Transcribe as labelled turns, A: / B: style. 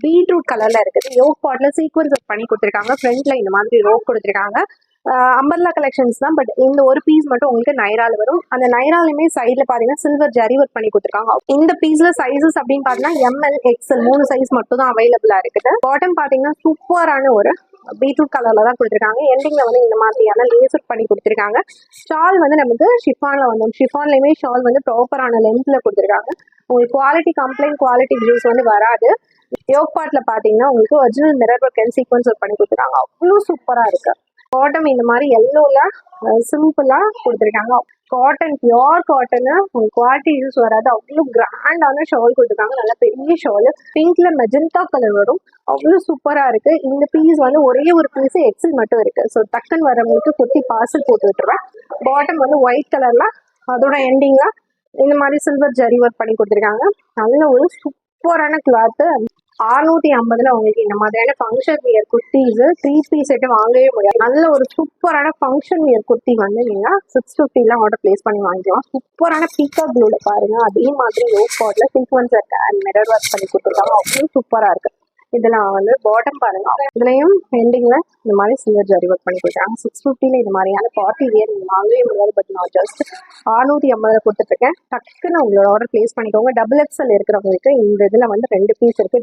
A: Beetroot கலர்ல இருக்குது. Yoke பாட்ல சீக்வன்ஸ் பண்ணி கொடுத்துருக்காங்க. ஃப்ரண்ட்ல இந்த மாதிரி ரோப் கொடுத்துருக்காங்க. அம்பர்லா கலெக்ஷன்ஸ் தான். பட் இந்த ஒரு பீஸ் மட்டும் உங்களுக்கு நைரால வரும். அந்த நைராலுமே சைட்ல பாத்தீங்கன்னா சில்வர் ஜரி ஒர்க் பண்ணி கொடுத்துருக்காங்க. இந்த பீஸ்ல சைஸஸ் அப்படின்னு பாத்தீங்கன்னா எம்எல் எக்ஸ்எல் 3 சைஸ் மட்டும் தான் அவைலபிளா இருக்குது. பாட்டம் பாத்தீங்கன்னா சூப்பரான ஒரு பீட்ரூட் கலர்ல தான் கொடுத்துருக்காங்க. எண்டிங்ல வந்து இந்த மாதிரியான லேசர் பண்ணி கொடுத்துருக்காங்க. ஷால் வந்து நமக்கு ஷிஃபான்ல வந்து ஷிஃபான்லயுமே ஷால் வந்து ப்ராப்பரான லென்த்ல கொடுத்துருக்காங்க. உங்களுக்கு குவாலிட்டி கம்ப்ளைண்ட் குவாலிட்டி வியூஸ் வந்து வராது. யோக் பார்ட்ல பாத்தீங்கன்னா உங்களுக்கு original mirror work and sequence work பண்ணி கொடுத்துருக்காங்க. அவ்வளோ சூப்பரா இருக்கு. காட்டன் இந்த மாதிரி எல்லோல சிம்பிளா கொடுத்துருக்காங்க. Cotton pure cotton, quality use வராது. அவ்வளோ கிராண்டான ஷால் கொடுத்துருக்காங்க. நல்ல பெரிய ஷால், பிங்க்ல மெஜந்தா கலர் வரும். அவ்வளோ சூப்பரா இருக்கு. இந்த பீஸ் வந்து ஒரே ஒரு பீஸ் எக்ஸல் மட்டும் இருக்கு. ஸோ டக்குன்னு வரவங்களுக்கு குட்டி பார்சல் போட்டு விட்டுருவேன். பாட்டம் வந்து ஒயிட் கலர்ல, அதோட எண்டிங்ல இந்த மாதிரி சில்வர் ஜரி ஒர்க் பண்ணி கொடுத்துருக்காங்க. நல்ல ஒரு சூப்பரான கிளாத். 650 உங்களுக்கு இந்த மாதிரியான function wear kurtis 3 piece set வாங்கவே முடியாது. நல்ல ஒரு சூப்பரான ஃபங்க்ஷன் வியர் குர்த்தி வந்து நீங்க 650 ஆர்டர் பிளேஸ் பண்ணி வாங்கிக்கலாம். சூப்பரான பீகாக் ப்ளூல பாருங்க. அதே மாதிரி யோக் பாட்ல சீக்வன்ஸ் அண்ட் மிரர் ஒர்க் பண்ணி கொடுத்துருக்காங்க. அவ்வளோ சூப்பரா இருக்கு. இதெல்லாம் வந்து பாட்டம் பாருங்க. இதுலயும் எண்டிங்ல இந்த மாதிரி சில்வர் ஜரி ஒர்க் பண்ணி கொடுக்குறாங்க. 650 இது மாதிரியான பார்ட்டி வியர் நீங்க வாங்கவே முடியாது. பட் நான் ஜஸ்ட் 650 கொடுத்துட்டு இருக்கேன். டக்குன்னு உங்களோட ஆர்டர் பிளேஸ் பண்ணிக்கோங்க. XXL இருக்கிறவங்களுக்கு இந்த இதுல வந்து 2 பீஸ் இருக்கு.